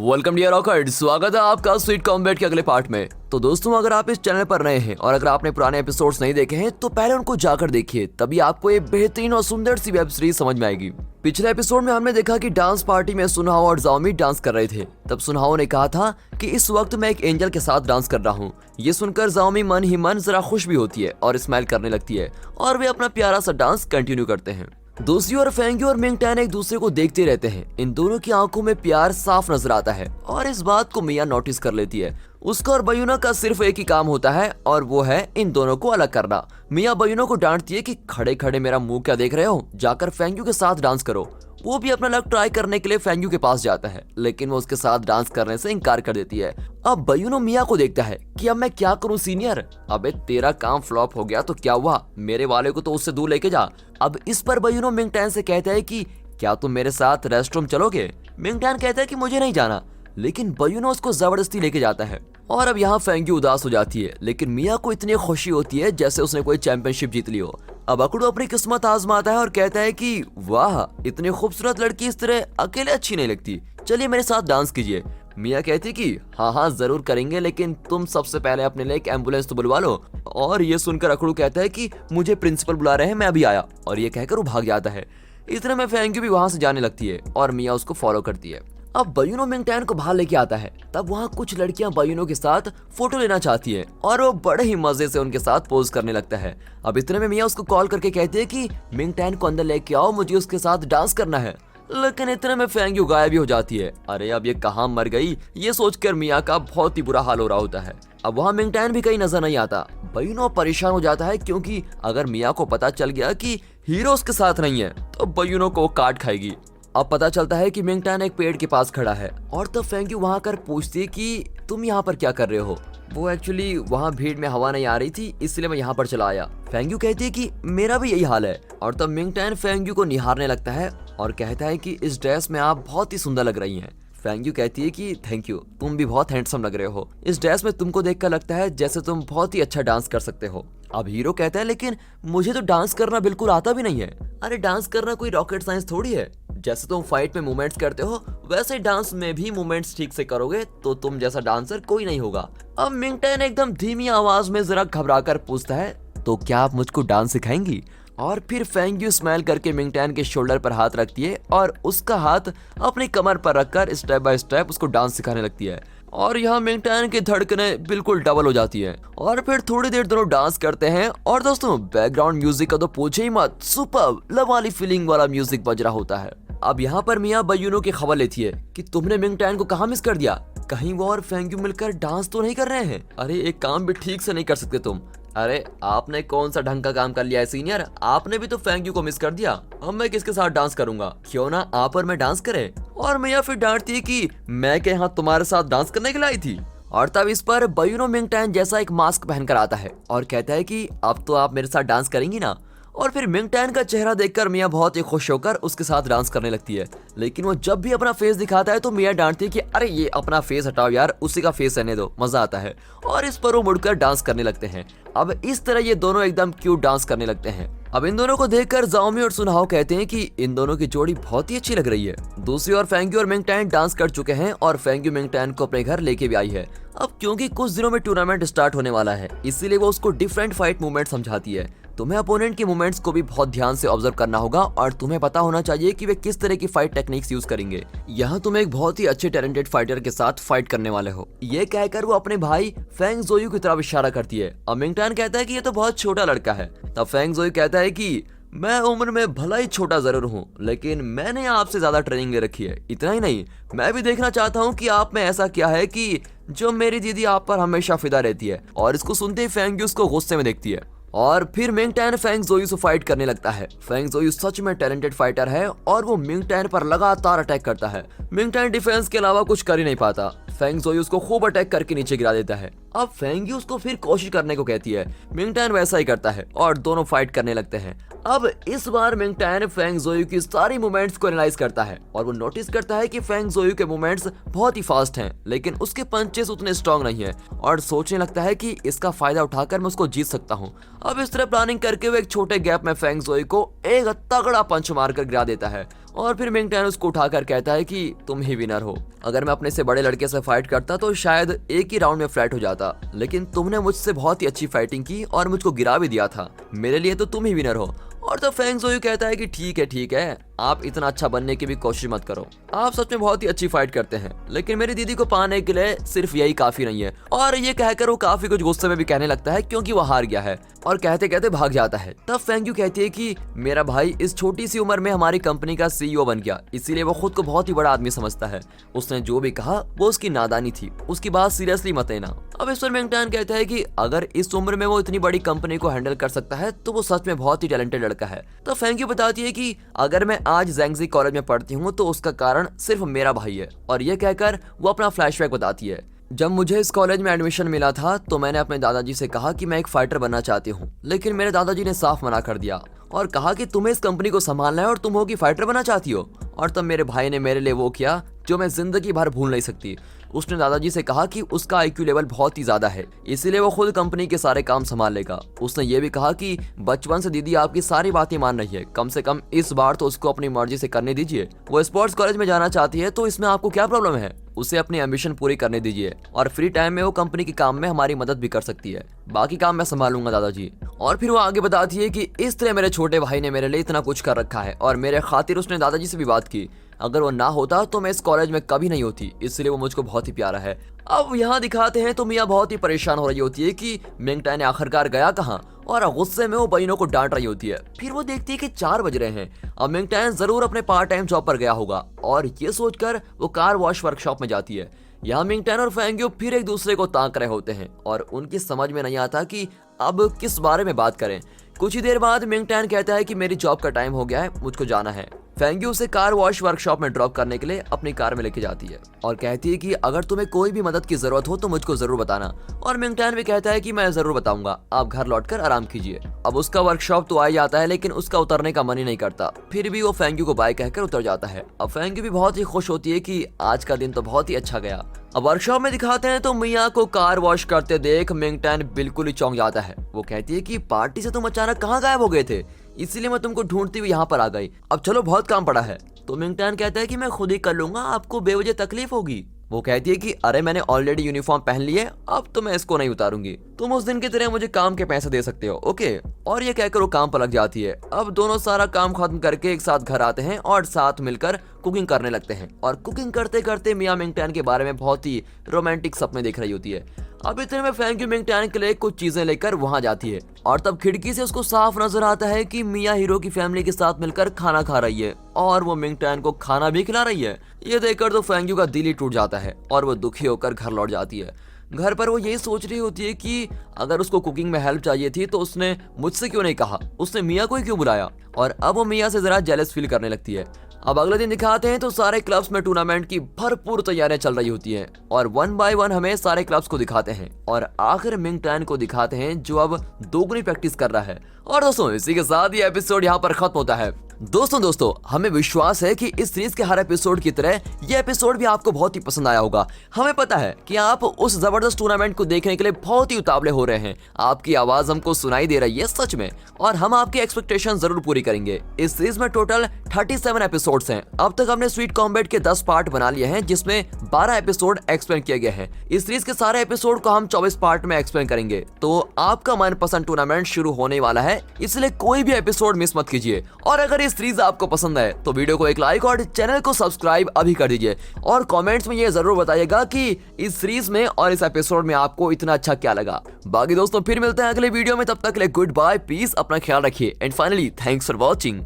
Welcome dear रॉकर्ड, स्वागत है आपका स्वीट कॉम्बैट के अगले पार्ट में। तो दोस्तों, अगर आप इस चैनल पर नए हैं और अगर आपने पुराने एपिसोड्स नहीं देखे हैं तो पहले उनको जाकर देखिए, तभी आपको ये बेहतरीन और सुंदर सी वेब सीरीज समझ में आएगी। पिछले एपिसोड में हमने देखा कि डांस पार्टी में सुनहाओ और जाओमी डांस कर रहे थे। तब सुनहाओ ने कहा था कि इस वक्त मैं एक एंजल के साथ डांस कर रहा हूँ। ये सुनकर जाओमी मन ही मन जरा खुश भी होती है और स्माइल करने लगती है और वे अपना प्यारा सा डांस कंटिन्यू करते हैं। दूसरी ओर फेंग्यू और मिंगटैन एक दूसरे को देखते रहते हैं। इन दोनों की आंखों में प्यार साफ नजर आता है और इस बात को मिया नोटिस कर लेती है। उसका और बयूना का सिर्फ एक ही काम होता है और वो है इन दोनों को अलग करना। मिया बयूना को डांटती है कि खड़े खड़े मेरा मुंह क्या देख रहे हो, जाकर फेंग्यू के साथ डांस करो। वो भी अपना लक ट्राई करने के लिए फेंग्यू के पास जाता है, लेकिन वो उसके साथ डांस करने से इनकार कर देती है। अब बयूनो मिया को देखता है कि अब मैं क्या करूं सीनियर। अबे तेरा काम फ्लॉप हो गया तो क्या हुआ, मेरे वाले को तो उससे दूर लेके जा। अब इस पर बयूनो मिंगटैन से कहता है कि क्या तुम मेरे साथ रेस्टरूम चलोगे। मिंगटैन कहता है कि मुझे नहीं जाना, लेकिन बयूनो उसको जबरदस्ती लेके जाता है। और अब यहाँ फेंग्यू उदास हो जाती है, लेकिन मिया को इतनी खुशी होती है जैसे उसने कोई चैंपियनशिप जीत ली हो। अब अकड़ू अपनी किस्मत आजमाता है और कहता है कि वाह, इतनी खूबसूरत लड़की इस तरह अकेले अच्छी नहीं लगती, चलिए मेरे साथ डांस कीजिए। मिया कहती कि हाँ जरूर करेंगे, लेकिन तुम सबसे पहले अपने लिए एक एम्बुलेंस तो बुलवा लो। और ये सुनकर अकड़ू कहता है कि मुझे प्रिंसिपल बुला रहे हैं, मैं अभी आया। और ये कहकर वो भाग जाता है। इतने में फेंग्यू भी वहां से जाने लगती है और मिया उसको फॉलो करती है। अब बयूनो मिंगटैन को बाहर लेके आता है। तब वहाँ कुछ लड़कियां बयूनो के साथ फोटो लेना चाहती हैं और वो बड़े ही मजे से उनके साथ पोज करने लगता है। अब इतने में मिया उसको कॉल करके कहती है कि मिंगटैन को अंदर लेके आओ, मुझे उसके साथ डांस करना है। लेकिन इतने में फेंग्यू गायब भी हो जाती है। अरे अब ये कहाँ मर गई, ये सोचकर मिया का बहुत ही बुरा हाल हो रहा होता है। अब वहाँ मिंगटैन भी कहीं नजर नहीं आता। बयूनो परेशान हो जाता है, क्योंकि अगर मिया को पता चल गया कि हीरो उसके साथ नहीं है तो बयूनो को काट खाएगी। अब पता चलता है कि मिंगटैन एक पेड़ के पास खड़ा है और तब फेंग्यू वहां कर पूछती है कि तुम यहाँ पर क्या कर रहे हो। वो एक्चुअली वहाँ भीड़ में हवा नहीं आ रही थी, इसलिए मैं यहाँ पर चला आया। फेंग्यू कहती है कि मेरा भी यही हाल है। और तब मिंगटैन फेंग्यू को निहारने लगता है और कहता है कि इस ड्रेस में आप बहुत ही सुंदर लग रही हैं। फेंग्यू कहती है कि थैंक यू, तुम भी बहुत हैंडसम लग रहे हो। इस ड्रेस में तुमको देखकर लगता है जैसे तुम बहुत ही अच्छा डांस कर सकते हो। अब हीरो कहता है लेकिन मुझे तो डांस करना बिल्कुल आता भी नहीं है। अरे डांस करना कोई रॉकेट साइंस थोड़ी है, जैसे तुम फाइट में मूवमेंट्स करते हो वैसे डांस में भी मूवमेंट्स ठीक से करोगे तो तुम जैसा डांसर कोई नहीं होगा। अब मिंगटैन एकदम धीमी आवाज में जरा घबराकर पूछता है तो क्या आप मुझको डांस सिखाएंगी। और फिर फेंग्यू स्माइल करके मिंगटैन के शोल्डर पर हाथ रखती है और उसका हाथ अपनी कमर पर रखकर स्टेप बाय स्टेप उसको डांस सिखाने लगती है। और यहाँ मिंगटैन की धड़कनें बिल्कुल डबल हो जाती हैं। और फिर थोड़ी देर दोनों डांस करते हैं। और दोस्तों, बैकग्राउंड म्यूजिक का तो पूछे ही मत, सुपर लव वाली फीलिंग वाला म्यूजिक बज रहा होता है। अब यहाँ पर मिया बयूनो की खबर लेती है कि तुमने मिंगटैन को कहाँ मिस कर दिया, कहीं वो और फेंग्यू मिलकर डांस तो नहीं कर रहे हैं। अरे एक काम भी ठीक से नहीं कर सकते तुम। अरे आपने कौन सा ढंग का काम कर लिया है सीनियर, आपने भी तो फेंग्यू को मिस कर दिया। अब मैं किसके साथ डांस करूंगा, क्यों ना आप और मैं डांस करें। और मिया फिर डांटती है कि मैं क्या यहाँ तुम्हारे साथ डांस करने के लिए आई थी। और तब इस पर बयूनो मिंगटैन जैसा एक मास्क पहनकर आता है और कहता है कि अब तो आप मेरे साथ डांस करेंगी ना। और फिर मिंगटैन का चेहरा देखकर मिया बहुत ही खुश होकर उसके साथ डांस करने लगती है। लेकिन वो जब भी अपना फेस दिखाता है तो मिया डांटती है कि अरे ये अपना फेस हटाओ यार, उसी का फेस रहने दो, मजा आता है। और इस पर वो मुड़कर डांस करने लगते हैं। अब इस तरह ये दोनों एकदम क्यूट डांस करने लगते हैं। अब इन दोनों को देखकर जाओमी और सुनहाओ कहते हैं कि इन दोनों की जोड़ी बहुत ही अच्छी लग रही है। दूसरी ओर फेंग्यू और मिंगटैन डांस कर चुके हैं और फेंग्यू मिंगटैन को अपने घर लेके भी आई है। अब क्योंकि कुछ दिनों में टूर्नामेंट स्टार्ट होने वाला है, इसीलिए वो उसको डिफरेंट फाइट मूवमेंट समझाती है। तुम्हें अपोनेंट के मूवमेंट्स को भी बहुत ध्यान से ऑब्जर्व करना होगा और तुम्हें पता होना चाहिए कि वे किस तरह की फाइट टेक्निक्स यूज करेंगे। यहाँ तुम एक बहुत ही अच्छे टैलेंटेड फाइटर के साथ फाइट करने वाले हो। ये कहकर वो अपने भाई फेंग जोयू की तरफ इशारा करती है। अब मिंगटैन कहता है कि ये तो बहुत छोटा लड़का है। तब फेंग जोयू कहता है कि मैं उम्र में भला ही छोटा जरूर हूँ, लेकिन मैंने आपसे ज्यादा ट्रेनिंग ले रखी है। इतना ही नहीं, मैं भी देखना चाहता हूँ कि आप में ऐसा क्या है कि जो मेरी दीदी आप पर हमेशा फिदा रहती है। और इसको सुनते ही फेंग्यू उसको गुस्से में देखती है। और फिर मिंगटैन फेंग जोयू से फाइट करने लगता है। फेंग जोयू सच में टैलेंटेड फाइटर है और वो मिंगटैन पर लगातार अटैक करता है। मिंगटैन डिफेंस के अलावा कुछ कर ही नहीं पाता। फेंग जोयू उसको खूब अटैक करके नीचे गिरा देता है। अब फेंग्यू उसको फिर कोशिश करने को कहती है। मिंगटैन वैसा ही करता है और दोनों फाइट करने लगते हैं। अब इस बार मिंगटैन फेंग जोयू की सारी मूवमेंट्स को एनालाइज करता है और वो नोटिस करता है कि फेंग जोयू के मूवमेंट्स बहुत ही फास्ट हैं, लेकिन उसके पंचेस उतने स्ट्रॉन्ग नहीं है। और सोचने लगता है कि इसका फायदा उठाकर मैं उसको जीत सकता हूँ। अब इस तरह प्लानिंग करके वो एक छोटे गैप में फेंग जोयू को एक तगड़ा पंच मारकर गिरा देता है और फिर मिंग टैन उसको उठाकर कहता है कि तुम ही विनर हो। अगर मैं अपने से बड़े लड़के से फाइट करता तो शायद एक ही राउंड में फ्लैट हो जाता, लेकिन तुमने मुझसे बहुत ही अच्छी फाइटिंग की और मुझको गिरा भी दिया था। मेरे लिए तो तुम ही विनर हो। और तो फेंग जोयू कहता है कि ठीक है, आप इतना अच्छा बनने की भी कोशिश मत करो। आप सच में बहुत ही अच्छी फाइट करते हैं, लेकिन मेरी दीदी को पाने के लिए सिर्फ यही काफी नहीं है। और ये कहकर वो काफी कुछ गुस्से में भी कहने लगता है क्योंकि वो हार गया है, और कहते कहते भाग जाता है। तब फेंग यू कहती है कि मेरा भाई इस छोटी सी उम्र में हमारी कंपनी का CEO बन गया, इसीलिए वो खुद को बहुत ही बड़ा आदमी समझता है। उसने जो भी कहा वो उसकी नादानी थी, उसकी बात सीरियसली मत लेना। अब इस पर मिंग टैन कहता है कि अगर इस उम्र में वो इतनी बड़ी कंपनी को हैंडल कर सकता है तो वो सच में बहुत ही टैलेंटेड लड़का है। तो फेंग यू बताती है कि अगर मैं आज ज़ेंगजी कॉलेज में पढ़ती हूँ तो उसका कारण सिर्फ मेरा भाई है। और ये कहकर वो अपना फ्लैशबैक बताती है। जब मुझे इस कॉलेज में एडमिशन मिला था तो मैंने अपने दादाजी से कहा कि मैं एक फाइटर बनना चाहती हूँ, लेकिन मेरे दादाजी ने साफ मना कर दिया और कहा कि तुम्हें इस कंपनी को संभालना है और तुम होगी फाइटर बनना चाहती हो। और तब मेरे भाई ने मेरे लिए वो किया जो मैं जिंदगी भर भूल नहीं सकती। उसने दादाजी से कहा कि उसका IQ लेवल बहुत ही ज्यादा है, इसीलिए वो खुद कंपनी के सारे काम संभाल लेगा। उसने ये भी कहा कि बचपन से दीदी आपकी सारी बातें मान रही है, कम से कम इस बार तो उसको अपनी मर्जी से करने दीजिए। वो स्पोर्ट्स कॉलेज में जाना चाहती है तो इसमें आपको क्या प्रॉब्लम है? उसे अपनी एम्बिशन पूरी करने दीजिए और फ्री टाइम में वो कंपनी के काम में हमारी मदद भी कर सकती है। बाकी काम मैं संभालूंगा दादाजी। और फिर वो आगे बताती है कि इस तरह मेरे छोटे भाई ने मेरे लिए इतना कुछ कर रखा है और मेरे खातिर उसने दादाजी से भी बात की। अगर वो ना होता तो मैं इस कॉलेज में कभी नहीं होती, इसलिए वो मुझको बहुत ही प्यारा है। अब यहाँ दिखाते हैं तो मिया बहुत ही परेशान हो रही होती है कि मिंग टैन आखिरकार गया कहाँ, और गुस्से में वो बहनों को डांट रही होती है। फिर वो देखती है कि 4 बज रहे हैं, अब मिंग टैन जरूर अपने पार्ट टाइम जॉब पर गया होगा, और ये सोचकर वो कार वॉश वर्कशॉप में जाती है। यहाँ मिंग टैन और फेंग यू फिर एक दूसरे को ताक रहे होते हैं और उनकी समझ में नहीं आता कि अब किस बारे में बात करें। कुछ ही देर बाद मिंग टैन कहता है कि मेरी जॉब का टाइम हो गया है, मुझको जाना है। फेंग यू उसे कार वॉश वर्कशॉप में ड्रॉप करने के लिए अपनी कार में लेके जाती है और कहती है कि अगर तुम्हें कोई भी मदद की जरूरत हो तो मुझको जरूर बताना। और मिंग टैन भी कहता है कि मैं जरूर बताऊंगा, आप घर लौटकर आराम कीजिए। अब उसका वर्कशॉप तो आ जाता है, लेकिन उसका उतरने का मन ही नहीं करता। फिर भी वो फेंग यू को बाय कहकर उतर जाता है। अब फेंग यू भी बहुत ही खुश होती है कि आज का दिन तो बहुत ही अच्छा गया। अब वर्कशॉप में दिखाते हैं तो मिया को कार वॉश करते देख मिंग टैन बिल्कुल ही चौंक जाता है। वो कहती है कि पार्टी से तुम अचानक कहाँ गायब हो गए थे, इसीलिए मैं तुमको ढूंढती हुई यहाँ पर आ गई। अब चलो बहुत काम पड़ा है। तो मिंग टैन कहता है कि मैं खुद ही कर लूंगा, आपको बेवजह तकलीफ होगी। वो कहती है कि अरे मैंने ऑलरेडी यूनिफॉर्म पहन ली है, अब तो मैं इसको नहीं उतारूंगी, तुम उस दिन की तरह मुझे काम के पैसे दे सकते हो, ओके। और ये कहकर वो काम पर लग जाती है। अब दोनों सारा काम खत्म करके एक साथ घर आते हैं और साथ मिलकर कुकिंग करने लगते हैं। और कुकिंग करते करते मिया मिंग टैन के बारे में बहुत ही रोमांटिक सपने देख रही होती है। अब इतने में फेंग यू मिंग टैन के लिए कुछ चीजें लेकर वहां जाती है और तब खिड़की से उसको साफ नजर आता है कि मिया हीरो की फैमिली के साथ मिलकर खाना खा रही है और वो मिंग टैन को खाना भी खिला रही है। ये देखकर तो फेंग यू का दिल ही टूट जाता है और वो दुखी होकर घर लौट जाती है। घर पर वो यही सोच रही होती है कि अगर उसको कुकिंग में हेल्प चाहिए थी तो उसने मुझसे क्यों नहीं कहा, उसने मिया को ही क्यों बुलाया। और अब वो मिया से जरा जेलस फील करने लगती है। अब अगले दिन दिखाते हैं तो सारे क्लब्स में टूर्नामेंट की भरपूर तैयारियां चल रही होती हैं और 1 बाय 1 हमें सारे क्लब्स को दिखाते हैं और आखिर मिंग टैन को दिखाते हैं जो अब दोगुनी प्रैक्टिस कर रहा है। और दोस्तों इसी के साथ ये एपिसोड यहाँ पर खत्म होता है। दोस्तों हमें विश्वास है कि इस सीरीज के हर एपिसोड की तरह ये एपिसोड भी आपको बहुत ही पसंद आया होगा। हमें पता है कि आप उस जबरदस्त टूर्नामेंट को देखने के लिए बहुत ही उतावले हो रहे हैं। आपकी आवाज हमको सुनाई दे रही है सच में, और हम आपकी एक्सपेक्टेशन जरूर पूरी करेंगे। इस सीरीज में टोटल 37 एपिसोड्स हैं। अब तक हमने स्वीट कॉम्बैट के 10 पार्ट बना लिए हैं, जिसमें 12 एपिसोड एक्सप्लेन किए गए हैं। इस सीरीज के सारे एपिसोड को हम 24 पार्ट में एक्सप्लेन करेंगे। तो आपका मनपसंद टूर्नामेंट शुरू होने वाला है, इसलिए कोई भी एपिसोड मिस मत कीजिए। और अगर इस सीरीज आपको पसंद है तो वीडियो को एक लाइक और चैनल को सब्सक्राइब अभी कर दीजिए। और कमेंट्स में ये जरूर बताइएगा कि इस सीरीज में और इस एपिसोड में आपको इतना अच्छा क्या लगा। बाकी दोस्तों फिर मिलते हैं अगले वीडियो में, तब तक के लिए गुड बाय, पीस, अपना ख्याल रखिए and finally thanks for watching.